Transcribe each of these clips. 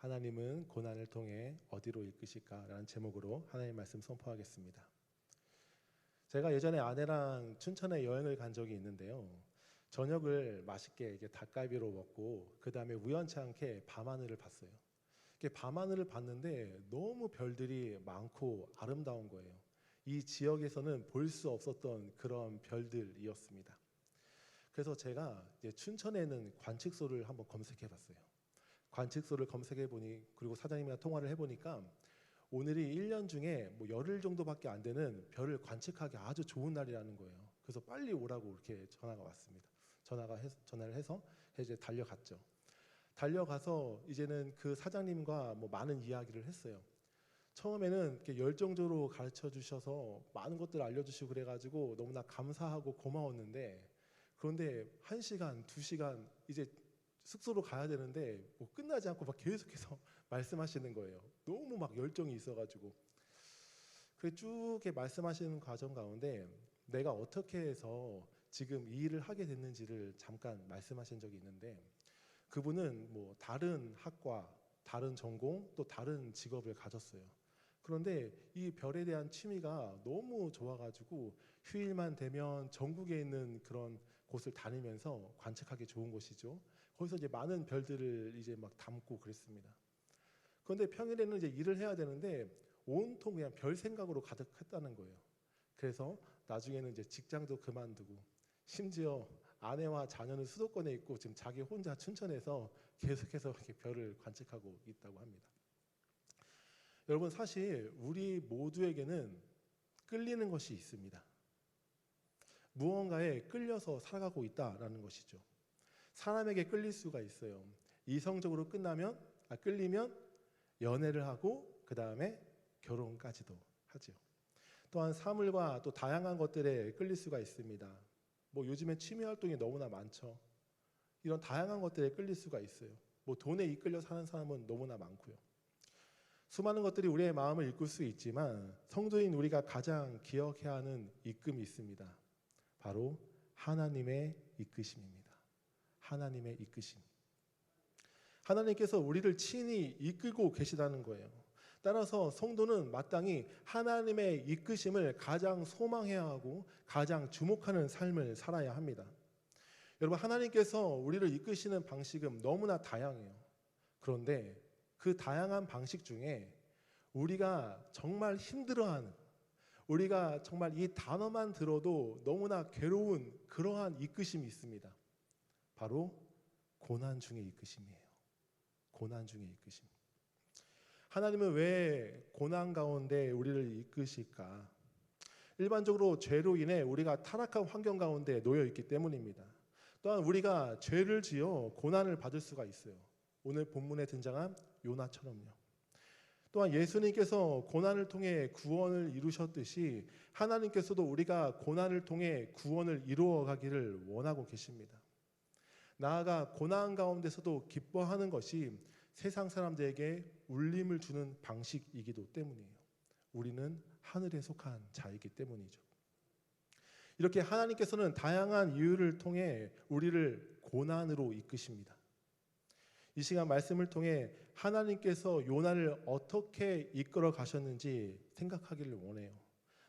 하나님은 고난을 통해 어디로 이끄실까라는 제목으로 하나님 말씀 선포하겠습니다. 제가 예전에 아내랑 춘천에 여행을 간 적이 있는데요. 저녁을 맛있게 이게 닭갈비로 먹고 그 다음에 우연치 않게 밤하늘을 봤어요. 이렇게 밤하늘을 봤는데 너무 별들이 많고 아름다운 거예요. 이 지역에서는 볼 수 없었던 그런 별들이었습니다. 그래서 제가 이제 춘천에 있는 관측소를 한번 검색해봤어요. 관측소를 검색해보니 그리고 사장님이랑 통화를 해보니까 오늘이 1년 중에 뭐 열흘 정도밖에 안 되는 별을 관측하기 아주 좋은 날이라는 거예요. 그래서 빨리 오라고 이렇게 전화가 왔습니다. 전화를 해서 이제 달려갔죠. 달려가서 이제는 그 사장님과 뭐 많은 이야기를 했어요. 처음에는 이렇게 열정적으로 가르쳐 주셔서 많은 것들을 알려주시고 그래가지고 너무나 감사하고 고마웠는데, 그런데 1시간, 2시간 이제 숙소로 가야 되는데 뭐 끝나지 않고 막 계속해서 말씀하시는 거예요. 너무 막 열정이 있어가지고. 그 쭉 이렇게 말씀하시는 과정 가운데 내가 어떻게 해서 지금 이 일을 하게 됐는지를 잠깐 말씀하신 적이 있는데, 그분은 뭐 다른 학과, 다른 전공, 또 다른 직업을 가졌어요. 그런데 이 별에 대한 취미가 너무 좋아가지고 휴일만 되면 전국에 있는 그런 곳을 다니면서 관측하기 좋은 곳이죠. 거기서 이제 많은 별들을 이제 막 담고 그랬습니다. 그런데 평일에는 이제 일을 해야 되는데 온통 그냥 별 생각으로 가득했다는 거예요. 그래서 나중에는 이제 직장도 그만두고 심지어 아내와 자녀는 수도권에 있고 지금 자기 혼자 춘천에서 계속해서 이렇게 별을 관측하고 있다고 합니다. 여러분, 사실 우리 모두에게는 끌리는 것이 있습니다. 무언가에 끌려서 살아가고 있다라는 것이죠. 사람에게 끌릴 수가 있어요. 이성적으로 끌리면 연애를 하고 그 다음에 결혼까지도 하죠. 또한 사물과 또 다양한 것들에 끌릴 수가 있습니다. 뭐 요즘에 취미 활동이 너무나 많죠. 이런 다양한 것들에 끌릴 수가 있어요. 뭐 돈에 이끌려 사는 사람은 너무나 많고요. 수많은 것들이 우리의 마음을 이끌 수 있지만 성도인 우리가 가장 기억해야 하는 이끔이 있습니다. 바로 하나님의 이끄심입니다. 하나님의 이끄심. 하나님께서 우리를 친히 이끌고 계시다는 거예요. 따라서 성도는 마땅히 하나님의 이끄심을 가장 소망해야 하고 가장 주목하는 삶을 살아야 합니다. 여러분, 하나님께서 우리를 이끄시는 방식은 너무나 다양해요. 그런데 그 다양한 방식 중에 우리가 정말 힘들어하는, 우리가 정말 이 단어만 들어도 너무나 괴로운 그러한 이끄심이 있습니다. 바로 고난 중의 이끄심이에요. 고난 중의 이끄심. 하나님은 왜 고난 가운데 우리를 이끄실까? 일반적으로 죄로 인해 우리가 타락한 환경 가운데 놓여 있기 때문입니다. 또한 우리가 죄를 지어 고난을 받을 수가 있어요. 오늘 본문에 등장한 요나처럼요. 또한 예수님께서 고난을 통해 구원을 이루셨듯이 하나님께서도 우리가 고난을 통해 구원을 이루어 가기를 원하고 계십니다. 나아가 고난 가운데서도 기뻐하는 것이 세상 사람들에게 울림을 주는 방식이기도 때문이에요. 우리는 하늘에 속한 자이기 때문이죠. 이렇게 하나님께서는 다양한 이유를 통해 우리를 고난으로 이끄십니다. 이 시간 말씀을 통해 하나님께서 요나를 어떻게 이끌어 가셨는지 생각하기를 원해요.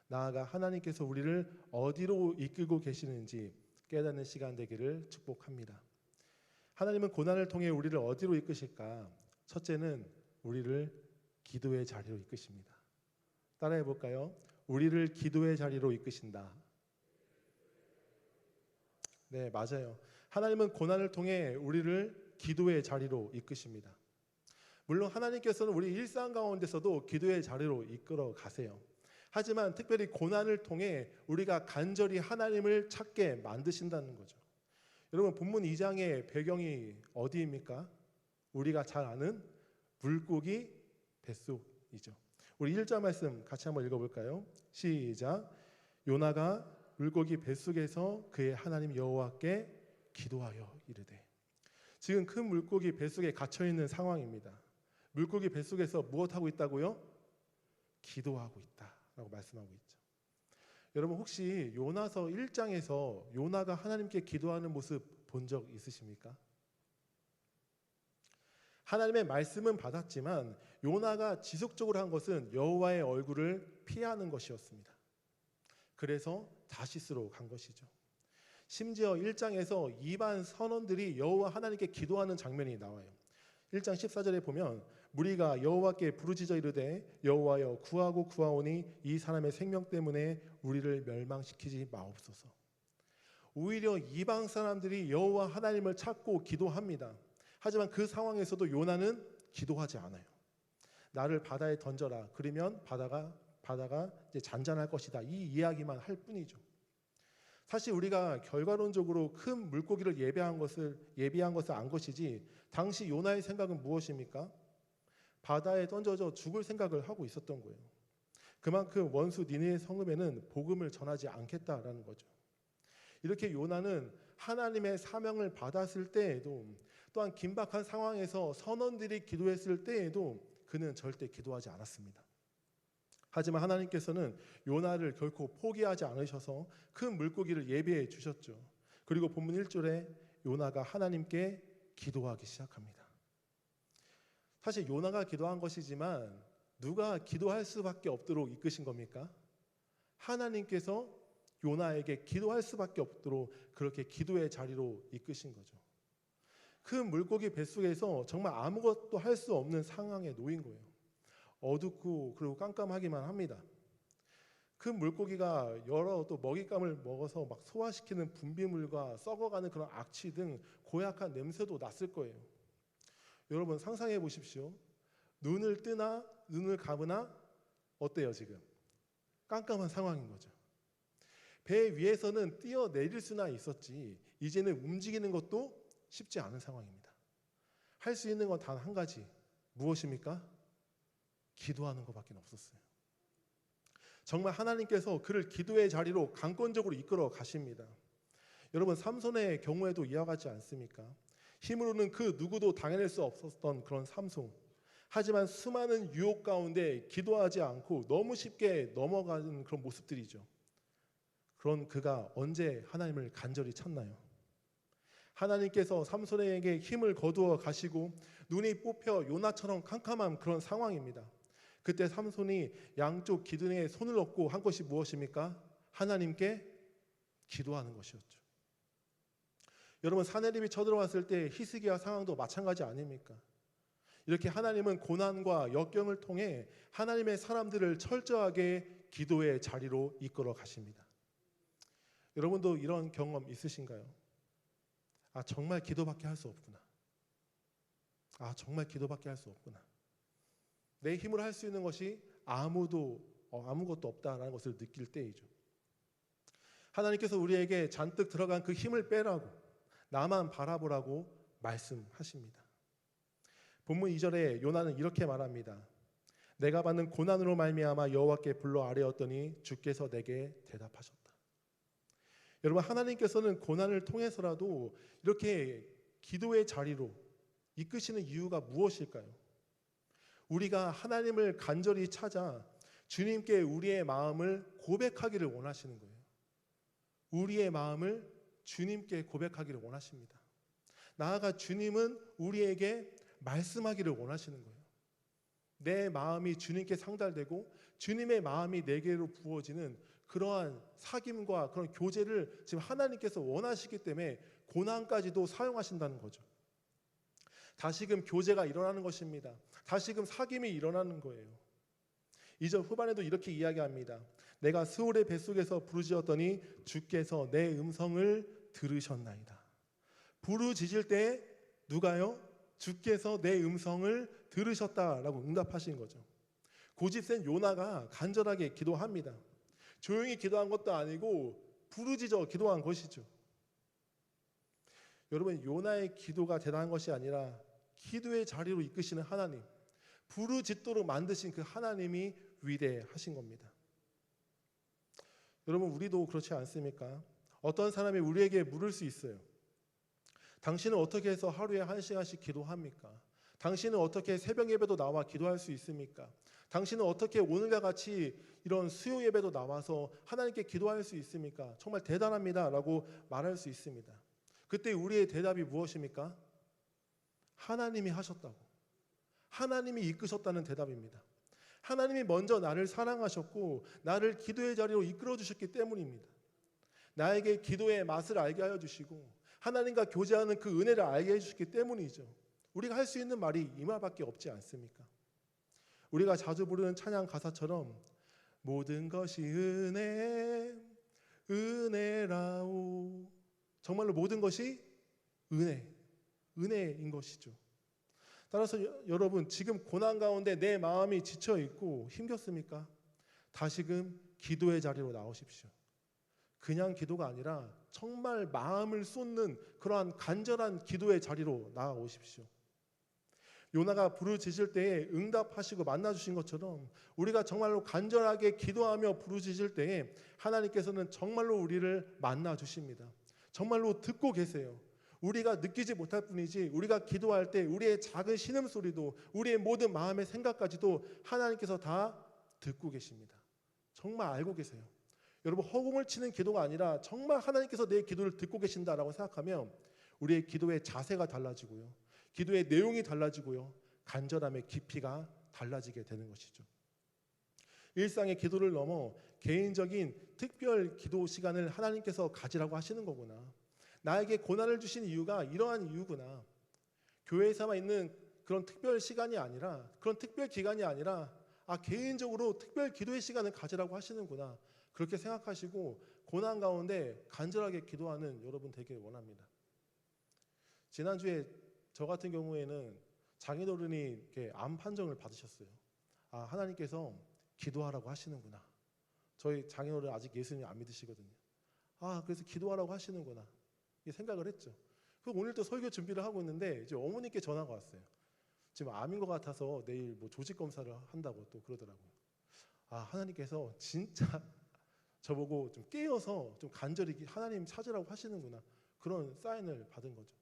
나아가 하나님께서 우리를 어디로 이끌고 계시는지 깨닫는 시간 되기를 축복합니다. 하나님은 고난을 통해 우리를 어디로 이끄실까? 첫째는 우리를 기도의 자리로 이끄십니다. 따라해 볼까요? 우리를 기도의 자리로 이끄신다. 네, 맞아요. 하나님은 고난을 통해 우리를 기도의 자리로 이끄십니다. 물론 하나님께서는 우리 일상 가운데서도 기도의 자리로 이끌어 가세요. 하지만 특별히 고난을 통해 우리가 간절히 하나님을 찾게 만드신다는 거죠. 여러분, 본문 2장의 배경이 어디입니까? 우리가 잘 아는 물고기 뱃속이죠. 우리 1절 말씀 같이 한번 읽어볼까요? 시작. 요나가 물고기 뱃속에서 그의 하나님 여호와께 기도하여 이르되. 지금 큰 물고기 뱃속에 갇혀있는 상황입니다. 물고기 뱃속에서 무엇하고 있다고요? 기도하고 있다라고 말씀하고 있죠. 여러분, 혹시 요나서 1장에서 요나가 하나님께 기도하는 모습 본 적 있으십니까? 하나님의 말씀은 받았지만 요나가 지속적으로 한 것은 여호와의 얼굴을 피하는 것이었습니다. 그래서 다시스로 간 것이죠. 심지어 1장에서 이방 선원들이 여호와 하나님께 기도하는 장면이 나와요. 1장 14절에 보면 무리가 여호와께 부르짖어 이르되 여호와여 구하고 구하오니 이 사람의 생명 때문에 우리를 멸망시키지 마옵소서. 오히려 이방 사람들이 여호와 하나님을 찾고 기도합니다. 하지만 그 상황에서도 요나는 기도하지 않아요. 나를 바다에 던져라. 그러면 바다가 이제 잔잔할 것이다. 이 이야기만 할 뿐이죠. 사실 우리가 결과론적으로 큰 물고기를 예비한 것을 안 것이지 당시 요나의 생각은 무엇입니까? 바다에 던져져 죽을 생각을 하고 있었던 거예요. 그만큼 원수 니느웨 성읍에는 복음을 전하지 않겠다라는 거죠. 이렇게 요나는 하나님의 사명을 받았을 때에도 또한 긴박한 상황에서 선원들이 기도했을 때에도 그는 절대 기도하지 않았습니다. 하지만 하나님께서는 요나를 결코 포기하지 않으셔서 큰 물고기를 예비해 주셨죠. 그리고 본문 1절에 요나가 하나님께 기도하기 시작합니다. 사실 요나가 기도한 것이지만 누가 기도할 수밖에 없도록 이끄신 겁니까? 하나님께서 요나에게 기도할 수밖에 없도록 그렇게 기도의 자리로 이끄신 거죠. 큰 물고기 뱃속에서 정말 아무것도 할 수 없는 상황에 놓인 거예요. 어둡고 그리고 깜깜하기만 합니다. 큰 물고기가 여러 또 먹잇감을 먹어서 막 소화시키는 분비물과 썩어가는 그런 악취 등 고약한 냄새도 났을 거예요. 여러분 상상해 보십시오. 눈을 뜨나 눈을 감으나 어때요 지금? 깜깜한 상황인 거죠. 배 위에서는 뛰어내릴 수나 있었지 이제는 움직이는 것도 쉽지 않은 상황입니다. 할 수 있는 건 단 한 가지. 무엇입니까? 기도하는 것밖에 없었어요. 정말 하나님께서 그를 기도의 자리로 강권적으로 이끌어 가십니다. 여러분 삼손의 경우에도 이와 같지 않습니까? 힘으로는 그 누구도 당해낼 수 없었던 그런 삼손. 하지만 수많은 유혹 가운데 기도하지 않고 너무 쉽게 넘어가는 그런 모습들이죠. 그런 그가 언제 하나님을 간절히 찾나요? 하나님께서 삼손에게 힘을 거두어 가시고 눈이 뽑혀 요나처럼 캄캄한 그런 상황입니다. 그때 삼손이 양쪽 기둥에 손을 얹고 한 것이 무엇입니까? 하나님께 기도하는 것이었죠. 여러분 사내립이 쳐들어왔을 때 히스기야 상황도 마찬가지 아닙니까? 이렇게 하나님은 고난과 역경을 통해 하나님의 사람들을 철저하게 기도의 자리로 이끌어 가십니다. 여러분도 이런 경험 있으신가요? 아 정말 기도밖에 할 수 없구나. 아 정말 기도밖에 할 수 없구나. 내 힘으로 할 수 있는 것이 아무것도 없다라는 것을 느낄 때이죠. 하나님께서 우리에게 잔뜩 들어간 그 힘을 빼라고 나만 바라보라고 말씀하십니다. 본문 2절에 요나는 이렇게 말합니다. 내가 받는 고난으로 말미암아 여호와께 불러 아뢰었더니 주께서 내게 대답하셨다. 여러분 하나님께서는 고난을 통해서라도 이렇게 기도의 자리로 이끄시는 이유가 무엇일까요? 우리가 하나님을 간절히 찾아 주님께 우리의 마음을 고백하기를 원하시는 거예요. 우리의 마음을 주님께 고백하기를 원하십니다. 나아가 주님은 우리에게 말씀하기를 원하시는 거예요. 내 마음이 주님께 상달되고 주님의 마음이 내게로 부어지는 그러한 사귐과 그런 교제를 지금 하나님께서 원하시기 때문에 고난까지도 사용하신다는 거죠. 다시금 교제가 일어나는 것입니다. 다시금 사귐이 일어나는 거예요. 2절 후반에도 이렇게 이야기합니다. 내가 스올의 뱃속에서 부르짖었더니 주께서 내 음성을 들으셨나이다. 부르짖을 때 누가요? 주께서 내 음성을 들으셨다라고 응답하신 거죠. 고집센 요나가 간절하게 기도합니다. 조용히 기도한 것도 아니고 부르짖어 기도한 것이죠. 여러분 요나의 기도가 대단한 것이 아니라 기도의 자리로 이끄시는 하나님, 부르짖도록 만드신 그 하나님이 위대하신 겁니다. 여러분 우리도 그렇지 않습니까? 어떤 사람이 우리에게 물을 수 있어요. 당신은 어떻게 해서 하루에 1시간씩 기도합니까? 당신은 어떻게 새벽 예배도 나와 기도할 수 있습니까? 당신은 어떻게 오늘과 같이 이런 수요 예배도 나와서 하나님께 기도할 수 있습니까? 정말 대단합니다 라고 말할 수 있습니다. 그때 우리의 대답이 무엇입니까? 하나님이 하셨다고. 하나님이 이끄셨다는 대답입니다. 하나님이 먼저 나를 사랑하셨고 나를 기도의 자리로 이끌어 주셨기 때문입니다. 나에게 기도의 맛을 알게 하여 주시고 하나님과 교제하는 그 은혜를 알게 해주셨기 때문이죠. 우리가 할 수 있는 말이 이 말밖에 없지 않습니까? 우리가 자주 부르는 찬양 가사처럼 모든 것이 은혜라오. 정말로 모든 것이 은혜인 것이죠. 따라서 여러분, 지금 고난 가운데 내 마음이 지쳐 있고 힘겹습니까? 다시금 기도의 자리로 나오십시오. 그냥 기도가 아니라 정말 마음을 쏟는 그러한 간절한 기도의 자리로 나아오십시오. 요나가 부르짖을 때에 응답하시고 만나주신 것처럼 우리가 정말로 간절하게 기도하며 부르짖을 때에 하나님께서는 정말로 우리를 만나주십니다. 정말로 듣고 계세요. 우리가 느끼지 못할 뿐이지 우리가 기도할 때 우리의 작은 신음소리도 우리의 모든 마음의 생각까지도 하나님께서 다 듣고 계십니다. 정말 알고 계세요. 여러분, 허공을 치는 기도가 아니라 정말 하나님께서 내 기도를 듣고 계신다라고 생각하면 우리의 기도의 자세가 달라지고요, 기도의 내용이 달라지고요, 간절함의 깊이가 달라지게 되는 것이죠. 일상의 기도를 넘어 개인적인 특별 기도 시간을 하나님께서 가지라고 하시는 거구나. 나에게 고난을 주신 이유가 이러한 이유구나. 교회에서만 있는 그런 특별 시간이 아니라, 그런 특별 기간이 아니라 개인적으로 특별 기도의 시간을 가지라고 하시는구나. 그렇게 생각하시고 고난 가운데 간절하게 기도하는 여러분 되길 원합니다. 지난주에 저 같은 경우에는 장인어른이 이렇게 암 판정을 받으셨어요. 하나님께서 기도하라고 하시는구나. 저희 장인어른 아직 예수님 안 믿으시거든요. 그래서 기도하라고 하시는구나. 이 생각을 했죠. 오늘 또 설교 준비를 하고 있는데 이제 어머니께 전화가 왔어요. 지금 암인 것 같아서 내일 뭐 조직 검사를 한다고 또 그러더라고요. 하나님께서 진짜 저보고 좀 깨어서 좀 간절히 하나님 찾으라고 하시는구나. 그런 사인을 받은 거죠.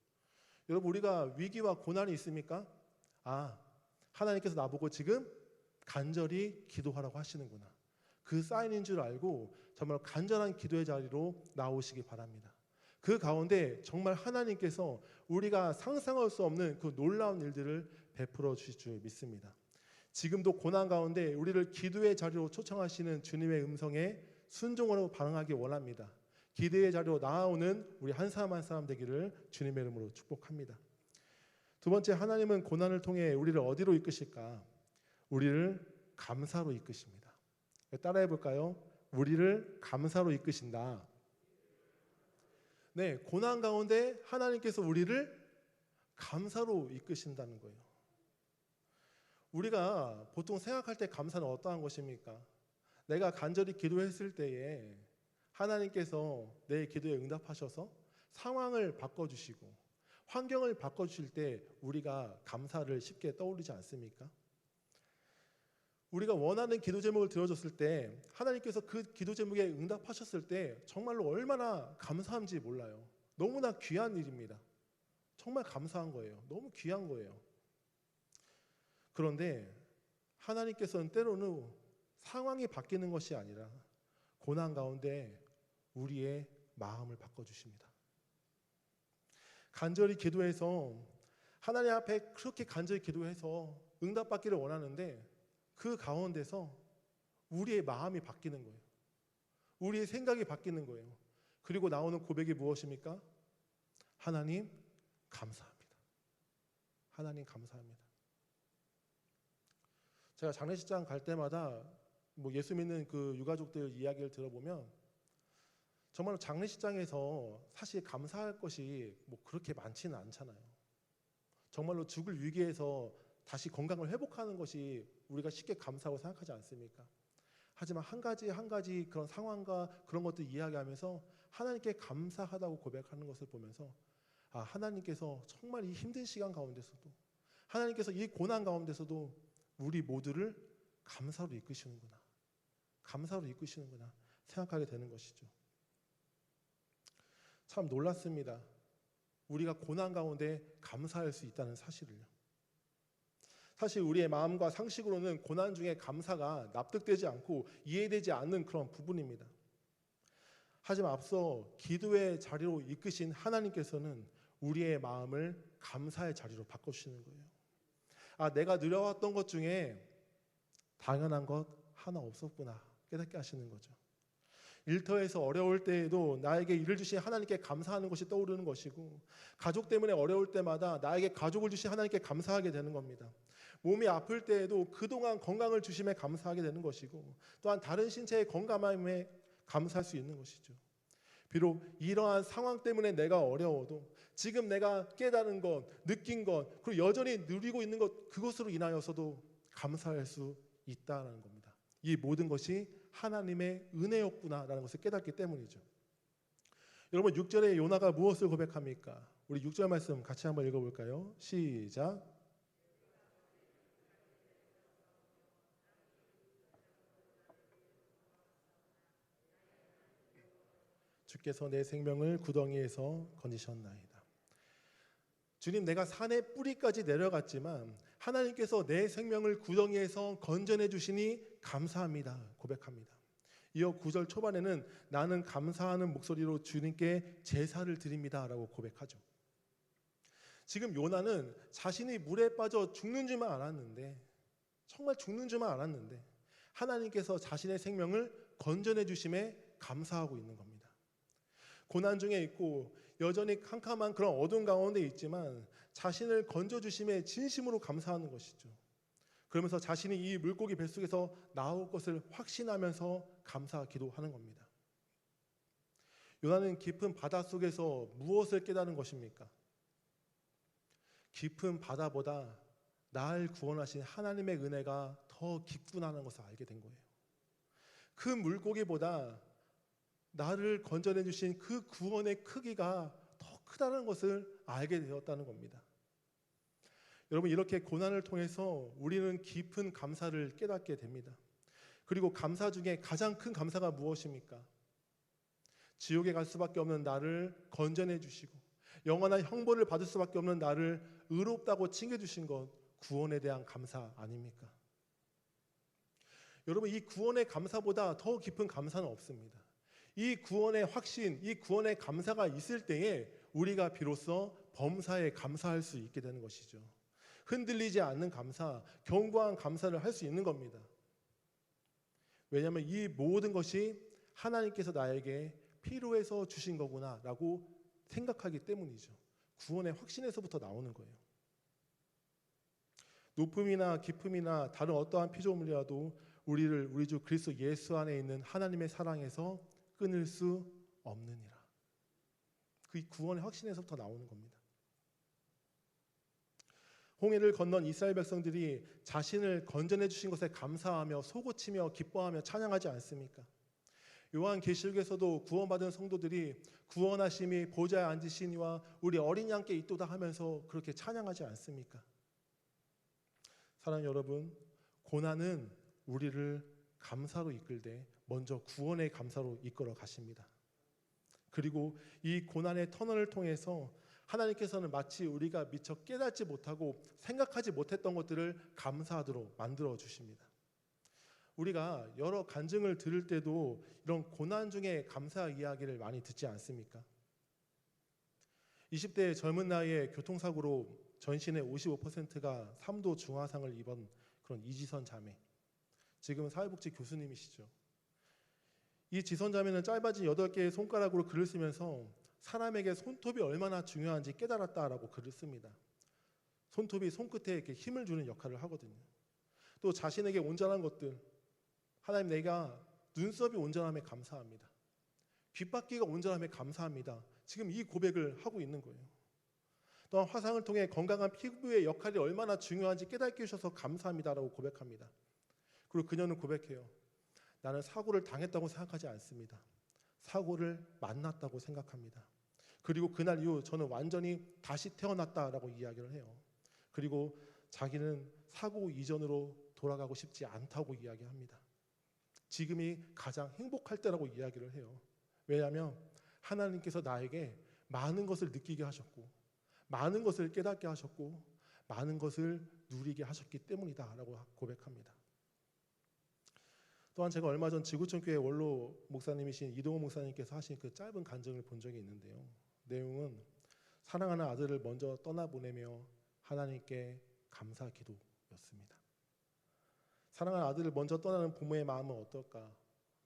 여러분, 우리가 위기와 고난이 있습니까? 하나님께서 나보고 지금 간절히 기도하라고 하시는구나. 그 사인인 줄 알고 정말 간절한 기도의 자리로 나오시기 바랍니다. 그 가운데 정말 하나님께서 우리가 상상할 수 없는 그 놀라운 일들을 베풀어 주실 줄 믿습니다. 지금도 고난 가운데 우리를 기도의 자리로 초청하시는 주님의 음성에 순종으로 반응하기 원합니다. 기도의 자리로 나아오는 우리 한 사람 한 사람 되기를 주님의 이름으로 축복합니다. 두 번째, 하나님은 고난을 통해 우리를 어디로 이끄실까? 우리를 감사로 이끄십니다. 따라해 볼까요? 우리를 감사로 이끄신다. 네, 고난 가운데 하나님께서 우리를 감사로 이끄신다는 거예요. 우리가 보통 생각할 때 감사는 어떠한 것입니까? 내가 간절히 기도했을 때에 하나님께서 내 기도에 응답하셔서 상황을 바꿔주시고 환경을 바꿔주실 때 우리가 감사를 쉽게 떠올리지 않습니까? 우리가 원하는 기도 제목을 들어줬을 때 하나님께서 그 기도 제목에 응답하셨을 때 정말로 얼마나 감사한지 몰라요. 너무나 귀한 일입니다. 정말 감사한 거예요. 너무 귀한 거예요. 그런데 하나님께서는 때로는 상황이 바뀌는 것이 아니라 고난 가운데 우리의 마음을 바꿔주십니다. 간절히 기도해서 하나님 앞에 그렇게 간절히 기도해서 응답받기를 원하는데 그 가운데서 우리의 마음이 바뀌는 거예요. 우리의 생각이 바뀌는 거예요. 그리고 나오는 고백이 무엇입니까? 하나님 감사합니다. 하나님 감사합니다. 제가 장례식장 갈 때마다 예수 믿는 그 유가족들 이야기를 들어보면 정말로 장례식장에서 사실 감사할 것이 그렇게 많지는 않잖아요. 정말로 죽을 위기에서 다시 건강을 회복하는 것이 우리가 쉽게 감사하고 생각하지 않습니까? 하지만 한 가지 한 가지 그런 상황과 그런 것들 이야기하면서 하나님께 감사하다고 고백하는 것을 보면서 하나님께서 정말 이 힘든 시간 가운데서도 하나님께서 이 고난 가운데서도 우리 모두를 감사로 이끄시는구나. 감사로 이끄시는구나 생각하게 되는 것이죠. 참 놀랐습니다. 우리가 고난 가운데 감사할 수 있다는 사실을요. 사실 우리의 마음과 상식으로는 고난 중에 감사가 납득되지 않고 이해되지 않는 그런 부분입니다. 하지만 앞서 기도의 자리로 이끄신 하나님께서는 우리의 마음을 감사의 자리로 바꿔주시는 거예요. 내가 누려왔던 것 중에 당연한 것 하나 없었구나 깨닫게 하시는 거죠. 일터에서 어려울 때에도 나에게 일을 주신 하나님께 감사하는 것이 떠오르는 것이고, 가족 때문에 어려울 때마다 나에게 가족을 주신 하나님께 감사하게 되는 겁니다. 몸이 아플 때에도 그동안 건강을 주심에 감사하게 되는 것이고, 또한 다른 신체의 건강함에 감사할 수 있는 것이죠. 비록 이러한 상황 때문에 내가 어려워도 지금 내가 깨달은 것, 느낀 것, 그리고 여전히 누리고 있는 것, 그것으로 인하여서도 감사할 수 있다는 겁니다. 이 모든 것이 하나님의 은혜였구나라는 것을 깨닫기 때문이죠. 여러분, 6절에 요나가 무엇을 고백합니까? 우리 6절 말씀 같이 한번 읽어볼까요? 시작. 주께서 내 생명을 구덩이에서 건지셨나이다. 주님, 내가 산의 뿌리까지 내려갔지만 하나님께서 내 생명을 구덩이에서 건져내 주시니 감사합니다 고백합니다. 이어 9절 초반에는 나는 감사하는 목소리로 주님께 제사를 드립니다 라고 고백하죠. 지금 요나는 자신이 물에 빠져 죽는 줄만 알았는데, 정말 죽는 줄만 알았는데 하나님께서 자신의 생명을 건져내 주심에 감사하고 있는 겁니다. 고난 중에 있고 여전히 캄캄한 그런 어둠 가운데 있지만 자신을 건져주심에 진심으로 감사하는 것이죠. 그러면서 자신이 이 물고기 뱃속에서 나올 것을 확신하면서 감사 기도하는 겁니다. 요나는 깊은 바다 속에서 무엇을 깨달은 것입니까? 깊은 바다보다 날 구원하신 하나님의 은혜가 더 깊구나라는 것을 알게 된 거예요. 그 물고기보다 나를 건져내 주신 그 구원의 크기가 더 크다는 것을 알게 되었다는 겁니다. 여러분, 이렇게 고난을 통해서 우리는 깊은 감사를 깨닫게 됩니다. 그리고 감사 중에 가장 큰 감사가 무엇입니까? 지옥에 갈 수밖에 없는 나를 건져내 주시고 영원한 형벌을 받을 수밖에 없는 나를 의롭다고 칭해주신 것, 구원에 대한 감사 아닙니까? 여러분, 이 구원의 감사보다 더 깊은 감사는 없습니다. 이 구원의 확신, 이 구원의 감사가 있을 때에 우리가 비로소 범사에 감사할 수 있게 되는 것이죠. 흔들리지 않는 감사, 견고한 감사를 할 수 있는 겁니다. 왜냐하면 이 모든 것이 하나님께서 나에게 필요해서 주신 거구나라고 생각하기 때문이죠. 구원의 확신에서부터 나오는 거예요. 높음이나 깊음이나 다른 어떠한 피조물이라도 우리를 우리 주 그리스도 예수 안에 있는 하나님의 사랑에서 끊을 수 없느니라. 그 구원의 확신에서부터 나오는 겁니다. 홍해를 건넌 이스라엘 백성들이 자신을 건져내 주신 것에 감사하며 솟구치며 기뻐하며 찬양하지 않습니까? 요한계시록에서도 구원받은 성도들이 구원하심이 보좌에 앉으시니와 우리 어린 양께 있도다 하면서 그렇게 찬양하지 않습니까? 사랑하는 여러분, 고난은 우리를 감사로 이끌되 먼저 구원의 감사로 이끌어 가십니다. 그리고 이 고난의 터널을 통해서 하나님께서는 마치 우리가 미처 깨닫지 못하고 생각하지 못했던 것들을 감사하도록 만들어 주십니다. 우리가 여러 간증을 들을 때도 이런 고난 중에 감사 이야기를 많이 듣지 않습니까? 20대 젊은 나이에 교통사고로 전신의 55%가 3도 중화상을 입은 그런 이지선 자매, 지금은 사회복지 교수님이시죠. 이 지선 자매는 짧아진 8개의 손가락으로 글을 쓰면서 사람에게 손톱이 얼마나 중요한지 깨달았다라고 글을 씁니다. 손톱이 손끝에 이렇게 힘을 주는 역할을 하거든요. 또 자신에게 온전한 것들, 하나님, 내가 눈썹이 온전함에 감사합니다. 귓바퀴가 온전함에 감사합니다. 지금 이 고백을 하고 있는 거예요. 또한 화상을 통해 건강한 피부의 역할이 얼마나 중요한지 깨닫게 해주셔서 감사합니다라고 고백합니다. 그리고 그녀는 고백해요. 나는 사고를 당했다고 생각하지 않습니다. 사고를 만났다고 생각합니다. 그리고 그날 이후 저는 완전히 다시 태어났다라고 이야기를 해요. 그리고 자기는 사고 이전으로 돌아가고 싶지 않다고 이야기합니다. 지금이 가장 행복할 때라고 이야기를 해요. 왜냐하면 하나님께서 나에게 많은 것을 느끼게 하셨고 많은 것을 깨닫게 하셨고 많은 것을 누리게 하셨기 때문이다 라고 고백합니다. 또한 제가 얼마 전 지구촌교회 원로 목사님이신 이동호 목사님께서 하신 그 짧은 간증을 본 적이 있는데요. 내용은 사랑하는 아들을 먼저 떠나보내며 하나님께 감사 기도 주셨습니다. 사랑하는 아들을 먼저 떠나는 부모의 마음은 어떨까?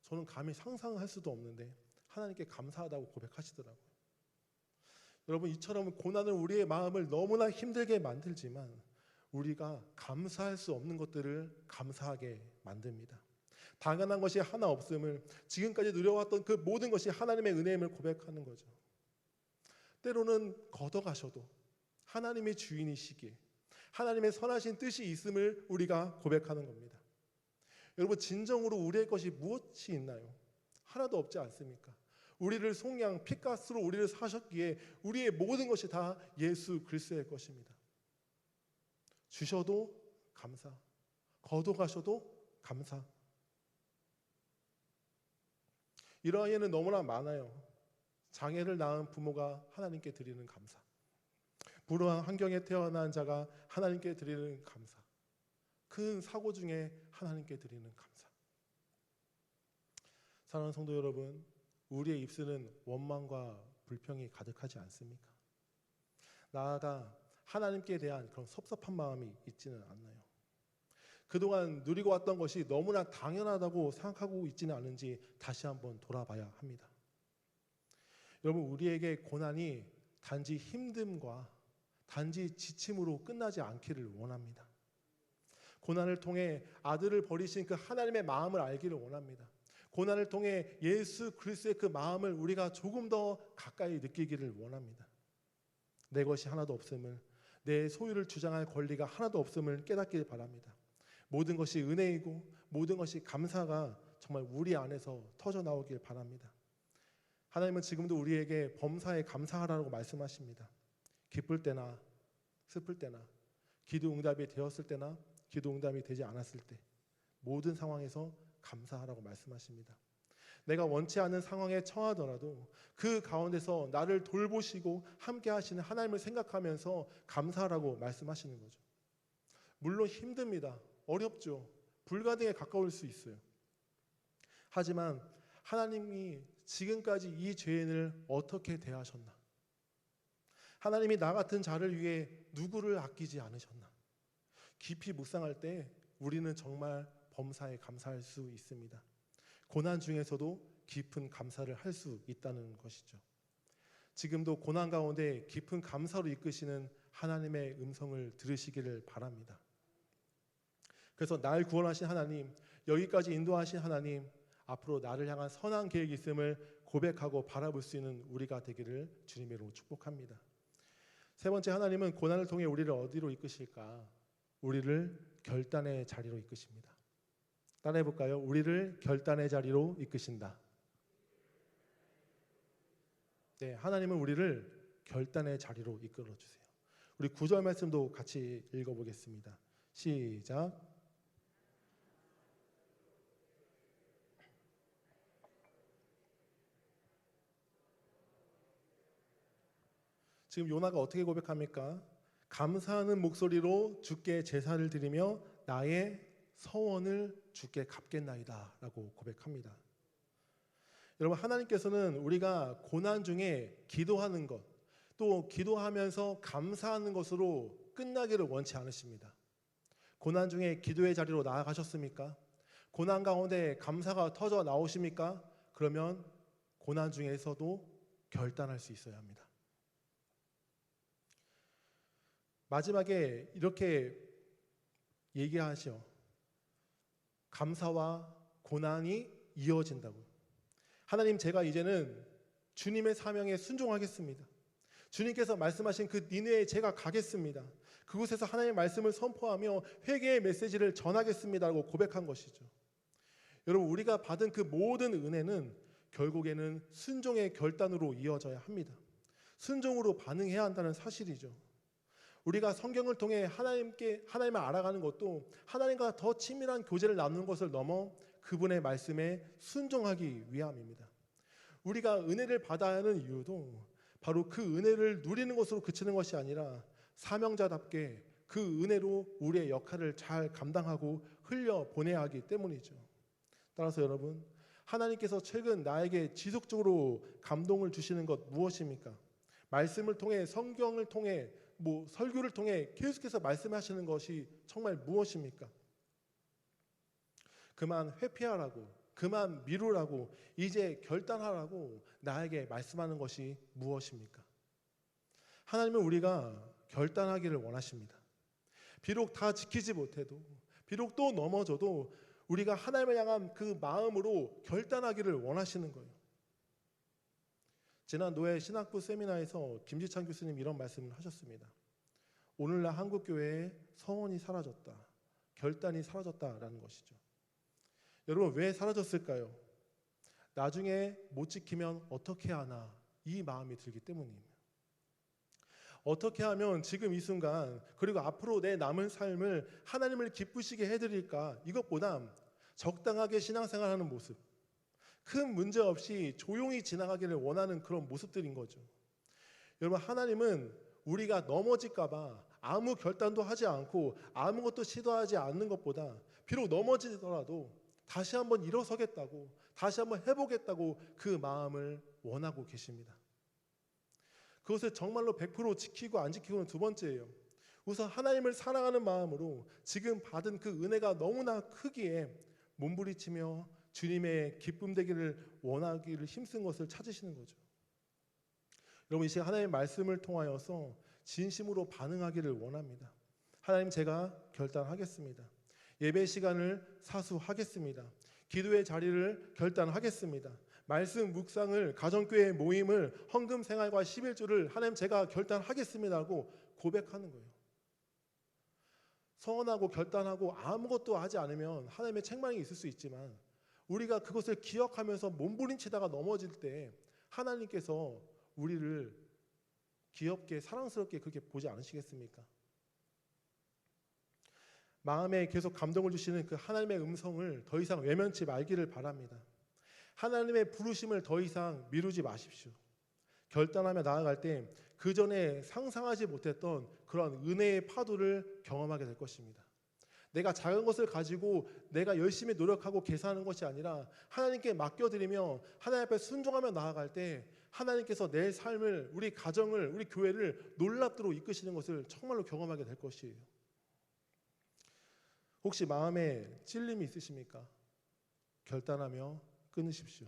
저는 감히 상상할 수도 없는데 하나님께 감사하다고 고백하시더라고요. 여러분, 이처럼 고난은 우리의 마음을 너무나 힘들게 만들지만 우리가 감사할 수 없는 것들을 감사하게 만듭니다. 당연한 것이 하나 없음을, 지금까지 누려왔던 그 모든 것이 하나님의 은혜임을 고백하는 거죠. 때로는 걷어가셔도 하나님의 주인이시기에 하나님의 선하신 뜻이 있음을 우리가 고백하는 겁니다. 여러분, 진정으로 우리의 것이 무엇이 있나요? 하나도 없지 않습니까? 우리를 속량 핏값으로 우리를 사셨기에 우리의 모든 것이 다 예수 그리스도의 것입니다. 주셔도 감사, 거둬가셔도 감사. 이러한 예는 너무나 많아요. 장애를 낳은 부모가 하나님께 드리는 감사, 불우한 환경에 태어난 자가 하나님께 드리는 감사, 큰 사고 중에 하나님께 드리는 감사. 사랑하는 성도 여러분, 우리의 입술은 원망과 불평이 가득하지 않습니까? 나아가 하나님께 대한 그런 섭섭한 마음이 있지는 않나요? 그동안 누리고 왔던 것이 너무나 당연하다고 생각하고 있지는 않은지 다시 한번 돌아봐야 합니다. 여러분, 우리에게 고난이 단지 힘듦과 단지 지침으로 끝나지 않기를 원합니다. 고난을 통해 아들을 버리신 그 하나님의 마음을 알기를 원합니다. 고난을 통해 예수 그리스도의 그 마음을 우리가 조금 더 가까이 느끼기를 원합니다. 내 것이 하나도 없음을, 내 소유를 주장할 권리가 하나도 없음을 깨닫길 바랍니다. 모든 것이 은혜이고 모든 것이 감사가 정말 우리 안에서 터져 나오길 바랍니다. 하나님은 지금도 우리에게 범사에 감사하라고 말씀하십니다. 기쁠 때나 슬플 때나, 기도 응답이 되었을 때나 기도 응답이 되지 않았을 때, 모든 상황에서 감사하라고 말씀하십니다. 내가 원치 않는 상황에 처하더라도 그 가운데서 나를 돌보시고 함께 하시는 하나님을 생각하면서 감사하라고 말씀하시는 거죠. 물론 힘듭니다. 어렵죠. 불가능에 가까울 수 있어요. 하지만 하나님이 지금까지 이 죄인을 어떻게 대하셨나? 하나님이 나 같은 자를 위해 누구를 아끼지 않으셨나? 깊이 묵상할 때 우리는 정말 범사에 감사할 수 있습니다. 고난 중에서도 깊은 감사를 할 수 있다는 것이죠. 지금도 고난 가운데 깊은 감사로 이끄시는 하나님의 음성을 들으시기를 바랍니다. 그래서 날 구원하신 하나님, 여기까지 인도하신 하나님, 앞으로 나를 향한 선한 계획이 있음을 고백하고 바라볼 수 있는 우리가 되기를 주님의 이름으로 축복합니다. 세 번째, 하나님은 고난을 통해 우리를 어디로 이끄실까? 우리를 결단의 자리로 이끄십니다. 따라해 볼까요? 우리를 결단의 자리로 이끄신다. 네, 하나님은 우리를 결단의 자리로 이끌어 주세요. 우리 9절 말씀도 같이 읽어보겠습니다. 시작. 지금 요나가 어떻게 고백합니까? 감사하는 목소리로 주께 제사를 드리며 나의 서원을 주께 갚겠나이다 라고 고백합니다. 여러분, 하나님께서는 우리가 고난 중에 기도하는 것, 또 기도하면서 감사하는 것으로 끝나기를 원치 않으십니다. 고난 중에 기도의 자리로 나아가셨습니까? 고난 가운데 감사가 터져 나오십니까? 그러면 고난 중에서도 결단할 수 있어야 합니다. 마지막에 이렇게 얘기하시오. 감사와 고난이 이어진다고. 하나님, 제가 이제는 주님의 사명에 순종하겠습니다. 주님께서 말씀하신 그 니느웨에 제가 가겠습니다. 그곳에서 하나님의 말씀을 선포하며 회개의 메시지를 전하겠습니다라고 고백한 것이죠. 여러분, 우리가 받은 그 모든 은혜는 결국에는 순종의 결단으로 이어져야 합니다. 순종으로 반응해야 한다는 사실이죠. 우리가 성경을 통해 하나님을 알아가는 것도 하나님과 더 친밀한 교제를 나누는 것을 넘어 그분의 말씀에 순종하기 위함입니다. 우리가 은혜를 받아야 하는 이유도 바로 그 은혜를 누리는 것으로 그치는 것이 아니라 사명자답게 그 은혜로 우리의 역할을 잘 감당하고 흘려보내야 하기 때문이죠. 따라서 여러분, 하나님께서 최근 나에게 지속적으로 감동을 주시는 것 무엇입니까? 말씀을 통해, 성경을 통해 설교를 통해 계속해서 말씀하시는 것이 정말 무엇입니까? 그만 회피하라고, 그만 미루라고, 이제 결단하라고 나에게 말씀하는 것이 무엇입니까? 하나님은 우리가 결단하기를 원하십니다. 비록 다 지키지 못해도, 비록 또 넘어져도 우리가 하나님을 향한 그 마음으로 결단하기를 원하시는 거예요. 지난 노예 신학부 세미나에서 김지찬 교수님 이런 말씀을 하셨습니다. 오늘날 한국교회에 성원이 사라졌다, 결단이 사라졌다라는 것이죠. 여러분, 왜 사라졌을까요? 나중에 못 지키면 어떻게 하나, 이 마음이 들기 때문입니다. 어떻게 하면 지금 이 순간 그리고 앞으로 내 남은 삶을 하나님을 기쁘시게 해드릴까, 이것보다 적당하게 신앙생활하는 모습, 큰 문제 없이 조용히 지나가기를 원하는 그런 모습들인 거죠. 여러분, 하나님은 우리가 넘어질까 봐 아무 결단도 하지 않고 아무것도 시도하지 않는 것보다 비록 넘어지더라도 다시 한번 일어서겠다고, 다시 한번 해보겠다고 그 마음을 원하고 계십니다. 그것을 정말로 100% 지키고 안 지키고는 두 번째예요. 우선 하나님을 사랑하는 마음으로 지금 받은 그 은혜가 너무나 크기에 몸부리치며 주님의 기쁨 되기를 원하기를 힘쓴 것을 찾으시는 거죠. 여러분, 이 시간 하나님의 말씀을 통하여서 진심으로 반응하기를 원합니다. 하나님, 제가 결단하겠습니다. 예배 시간을 사수하겠습니다. 기도의 자리를 결단하겠습니다. 말씀 묵상을, 가정교회 모임을, 헌금 생활과 11조를 하나님 제가 결단하겠습니다 하고 고백하는 거예요. 서원하고 결단하고 아무것도 하지 않으면 하나님의 책망이 있을 수 있지만 우리가 그것을 기억하면서 몸부림치다가 넘어질 때 하나님께서 우리를 귀엽게 사랑스럽게 그렇게 보지 않으시겠습니까? 마음에 계속 감동을 주시는 그 하나님의 음성을 더 이상 외면치 말기를 바랍니다. 하나님의 부르심을 더 이상 미루지 마십시오. 결단하며 나아갈 때 그 전에 상상하지 못했던 그런 은혜의 파도를 경험하게 될 것입니다. 내가 작은 것을 가지고 내가 열심히 노력하고 계산하는 것이 아니라 하나님께 맡겨드리며 하나님 앞에 순종하며 나아갈 때 하나님께서 내 삶을, 우리 가정을, 우리 교회를 놀랍도록 이끄시는 것을 정말로 경험하게 될 것이에요. 혹시 마음에 찔림이 있으십니까? 결단하며 끊으십시오.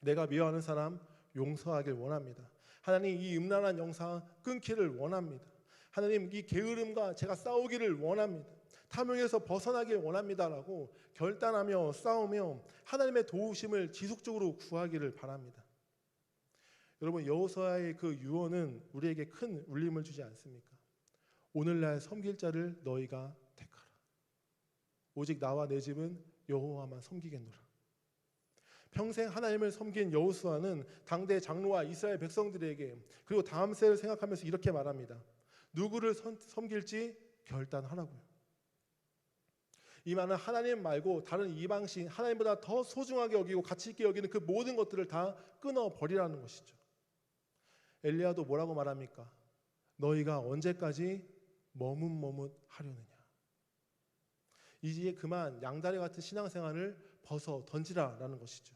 내가 미워하는 사람 용서하길 원합니다. 하나님, 이 음란한 영상 끊기를 원합니다. 하나님, 이 게으름과 제가 싸우기를 원합니다. 탐욕에서 벗어나길 원합니다라고 결단하며 싸우며 하나님의 도우심을 지속적으로 구하기를 바랍니다. 여러분, 여호수아의 그 유언은 우리에게 큰 울림을 주지 않습니까? 오늘날 섬길 자를 너희가 택하라. 오직 나와 내 집은 여호와만 섬기겠노라. 평생 하나님을 섬긴 여호수아는 당대 장로와 이스라엘 백성들에게, 그리고 다음 세를 생각하면서 이렇게 말합니다. 누구를 섬길지 결단하라고요. 이 말은 하나님 말고 다른 이방신, 하나님보다 더 소중하게 여기고 가치 있게 여기는 그 모든 것들을 다 끊어버리라는 것이죠. 엘리야도 뭐라고 말합니까? 너희가 언제까지 머뭇머뭇하려느냐. 이제 그만 양다리 같은 신앙생활을 벗어 던지라라는 것이죠.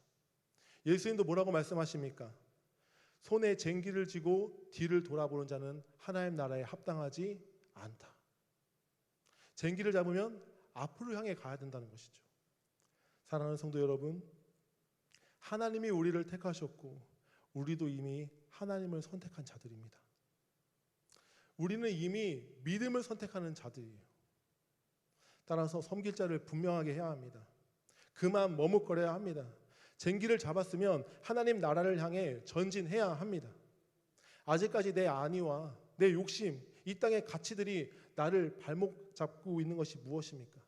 예수님도 뭐라고 말씀하십니까? 손에 쟁기를 쥐고 뒤를 돌아보는 자는 하나님 나라에 합당하지 않다. 쟁기를 잡으면 앞으로 향해 가야 된다는 것이죠. 사랑하는 성도 여러분, 하나님이 우리를 택하셨고 우리도 이미 하나님을 선택한 자들입니다. 우리는 이미 믿음을 선택하는 자들이에요. 따라서 섬길 자를 분명하게 해야 합니다. 그만 머뭇거려야 합니다. 쟁기를 잡았으면 하나님 나라를 향해 전진해야 합니다. 아직까지 내 안위와 내 욕심, 이 땅의 가치들이 나를 발목 잡고 있는 것이 무엇입니까?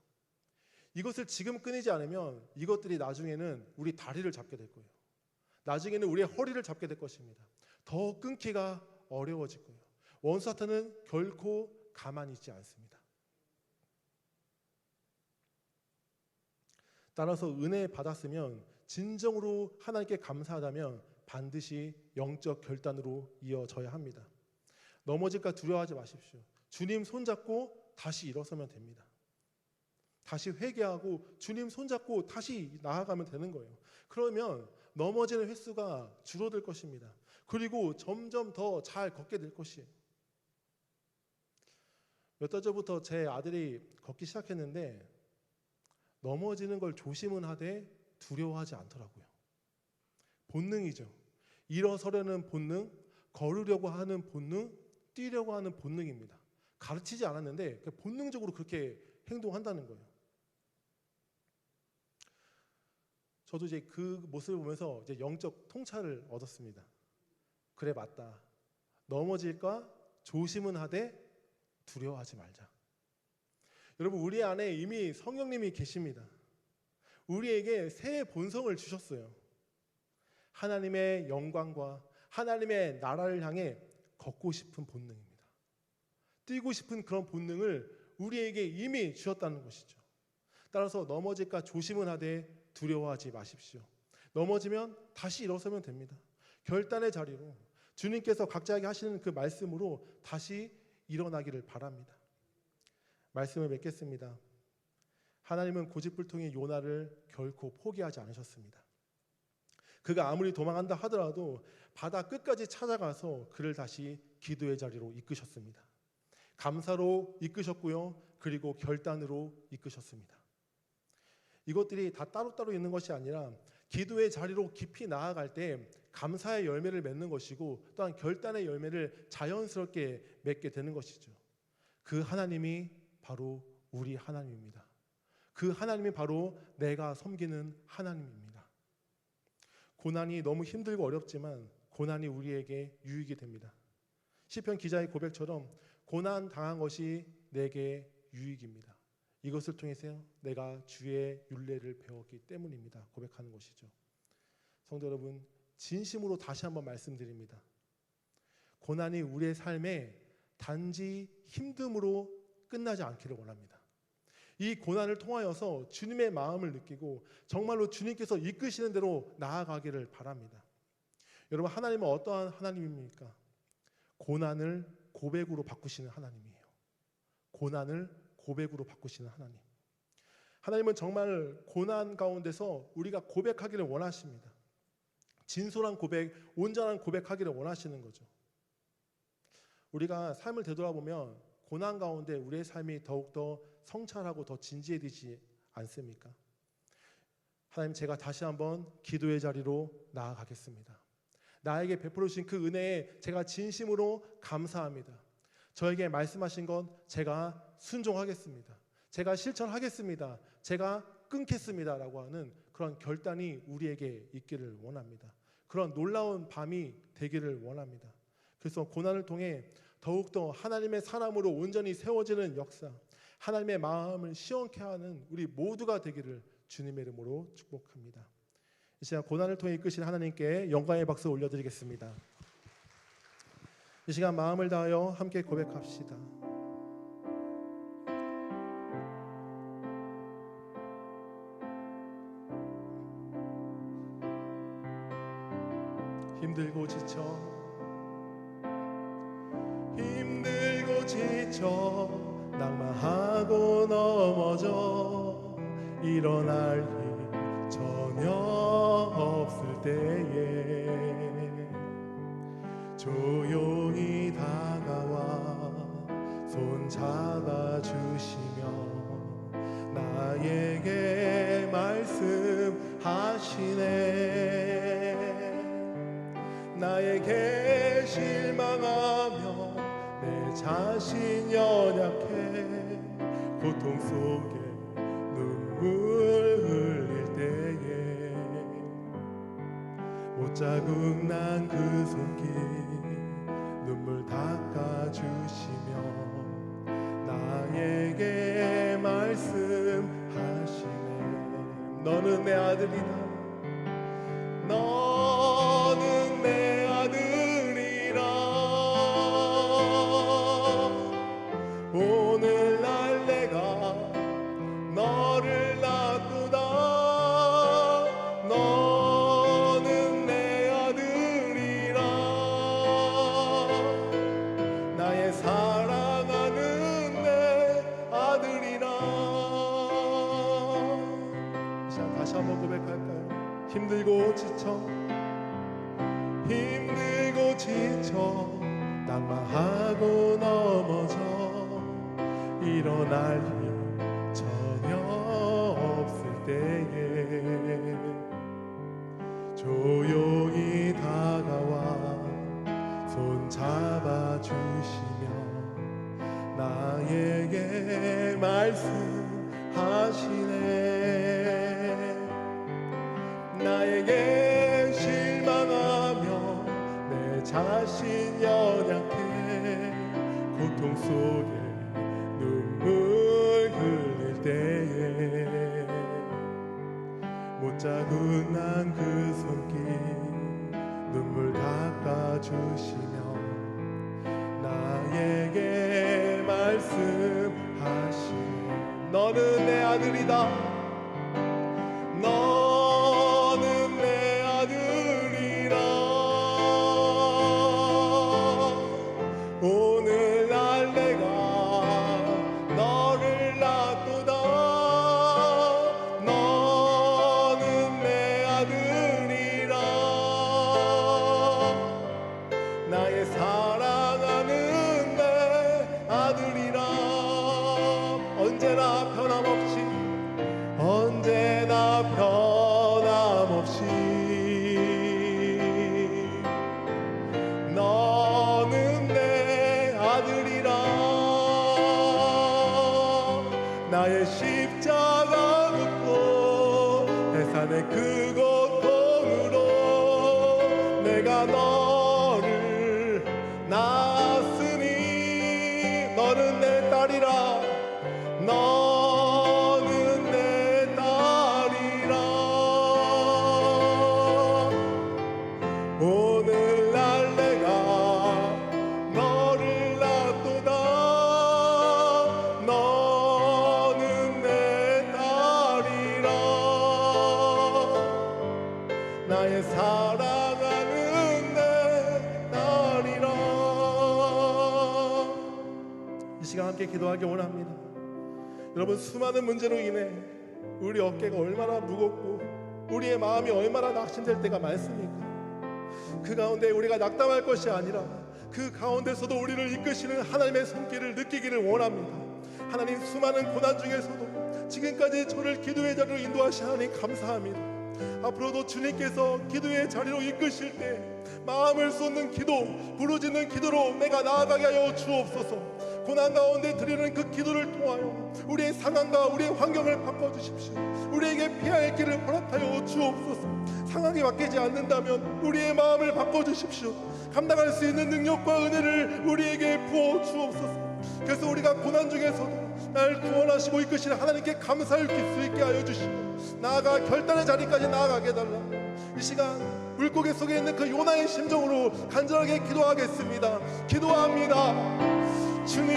이것을 지금 끊이지 않으면 이것들이 나중에는 우리 다리를 잡게 될 거예요. 나중에는 우리의 허리를 잡게 될 것입니다. 더 끊기가 어려워질 거예요. 원수 사탄은 결코 가만히 있지 않습니다. 따라서 은혜 받았으면 진정으로 하나님께 감사하다면 반드시 영적 결단으로 이어져야 합니다. 넘어질까 두려워하지 마십시오. 주님 손잡고 다시 일어서면 됩니다. 다시 회개하고 주님 손잡고 다시 나아가면 되는 거예요. 그러면 넘어지는 횟수가 줄어들 것입니다. 그리고 점점 더 잘 걷게 될 것이에요. 몇 달 전부터 제 아들이 걷기 시작했는데 넘어지는 걸 조심은 하되 두려워하지 않더라고요. 본능이죠. 일어서려는 본능, 걸으려고 하는 본능, 뛰려고 하는 본능입니다. 가르치지 않았는데 본능적으로 그렇게 행동한다는 거예요. 저도 이제 그 모습을 보면서 이제 영적 통찰을 얻었습니다. 그래, 맞다. 넘어질까 조심은 하되 두려워하지 말자. 여러분, 우리 안에 이미 성령님이 계십니다. 우리에게 새 본성을 주셨어요. 하나님의 영광과 하나님의 나라를 향해 걷고 싶은 본능입니다. 뛰고 싶은 그런 본능을 우리에게 이미 주셨다는 것이죠. 따라서 넘어질까 조심은 하되 두려워하지 마십시오. 넘어지면 다시 일어서면 됩니다. 결단의 자리로 주님께서 각자에게 하시는 그 말씀으로 다시 일어나기를 바랍니다. 말씀을 맺겠습니다. 하나님은 고집불통의 요나를 결코 포기하지 않으셨습니다. 그가 아무리 도망한다 하더라도 바다 끝까지 찾아가서 그를 다시 기도의 자리로 이끄셨습니다. 감사로 이끄셨고요. 그리고 결단으로 이끄셨습니다. 이것들이 다 따로따로 있는 것이 아니라 기도의 자리로 깊이 나아갈 때 감사의 열매를 맺는 것이고 또한 결단의 열매를 자연스럽게 맺게 되는 것이죠. 그 하나님이 바로 우리 하나님입니다. 그 하나님이 바로 내가 섬기는 하나님입니다. 고난이 너무 힘들고 어렵지만 고난이 우리에게 유익이 됩니다. 시편 기자의 고백처럼 고난 당한 것이 내게 유익입니다. 이것을 통해서 내가 주의 율례를 배웠기 때문입니다. 고백하는 것이죠. 성도 여러분, 진심으로 다시 한번 말씀드립니다. 고난이 우리의 삶에 단지 힘듦으로 끝나지 않기를 원합니다. 이 고난을 통하여서 주님의 마음을 느끼고 정말로 주님께서 이끄시는 대로 나아가기를 바랍니다. 여러분, 하나님은 어떠한 하나님입니까? 고난을 고백으로 바꾸시는 하나님이에요. 고난을 고백으로 바꾸시는 하나님. 하나님은 정말 고난 가운데서 우리가 고백하기를 원하십니다. 진솔한 고백, 온전한 고백하기를 원하시는 거죠. 우리가 삶을 되돌아보면 고난 가운데 우리의 삶이 더욱더 성찰하고 더 진지해지지 않습니까? 하나님, 제가 다시 한번 기도의 자리로 나아가겠습니다. 나에게 베풀어 주신 그 은혜에 제가 진심으로 감사합니다. 저에게 말씀하신 건 제가 순종하겠습니다. 제가 실천하겠습니다. 제가 끊겠습니다 라고 하는 그런 결단이 우리에게 있기를 원합니다. 그런 놀라운 밤이 되기를 원합니다. 그래서 고난을 통해 더욱더 하나님의 사람으로 온전히 세워지는 역사, 하나님의 마음을 시원케 하는 우리 모두가 되기를 주님의 이름으로 축복합니다. 이 시간 고난을 통해 이끄신 하나님께 영광의 박수 올려드리겠습니다. 이 시간 마음을 다하여 함께 고백합시다. 힘들고 지쳐 낙마하고 넘어져 일어날 힘 전혀 없을 때에 조용히 다가와 손 잡아주시며 나에게 말씀하시네. 나에게 실망하며 내 자신 연약해 고통 속에 눈물 흘릴 때에 옷자국 난 그 손길 눈물 닦아주시며 나에게 말씀하시네. 너는 내 아들이다. 너는 내 아들이라. 오늘날 내가 너를 낳구나. 너는 내 아들이라. 나의 사랑하는 내 아들이라. 자, 다시 한번 고백할까요? 힘들고 지쳐 낙마하고 넘어져 일어날 힘 전혀 없을 때에 조용히 다가와 손 잡아주시며 나에게 말씀하시네. 나에게 실망하며 내 자신 연약해 고통 속에 눈물 흘릴 때에 못자국난 그 손길 눈물 닦아주시며 나에게 말씀하시네. 너는 내 아들이다. 너는 내 아들이라. 오늘날 내가 너를 낳도다. 너는 내 아들이라. 나의 사랑하는 내 아들이라. 언제나 변함없이 언제나 변함없이 너는 내 아들이라. 나의 십자가 묻고 해산의 그 고통으로 내가 너를 낳았으니 너는 내 딸이라. 너는 내 딸이라. 오늘날 내가 너를 낳도다. 너는 내 딸이라. 나의 사랑하는 내 딸이라. 이 시간 함께 기도하기 원합니다. 여러분, 수많은 문제로 인해 우리 어깨가 얼마나 무겁고 우리의 마음이 얼마나 낙심될 때가 많습니까? 그 가운데 우리가 낙담할 것이 아니라 그 가운데서도 우리를 이끄시는 하나님의 손길을 느끼기를 원합니다. 하나님, 수많은 고난 중에서도 지금까지 저를 기도의 자리로 인도하신 하나님 감사합니다. 앞으로도 주님께서 기도의 자리로 이끄실 때 마음을 쏟는 기도, 부르짖는 기도로 내가 나아가게 하여 주옵소서. 고난 가운데 드리는 그 기도를 통하여 우리의 상황과 우리의 환경을 바꿔주십시오. 우리에게 피할 길을 허락하여 주옵소서. 상황이 바뀌지 않는다면 우리의 마음을 바꿔주십시오. 감당할 수 있는 능력과 은혜를 우리에게 부어 주옵소서. 그래서 우리가 고난 중에서도 날 구원하시고 이끄시는 하나님께 감사할 수 있게 하여 주시고 나아가 결단의 자리까지 나아가게 해달라. 이 시간 물고기 속에 있는 그 요나의 심정으로 간절하게 기도하겠습니다. 기도합니다. 주님,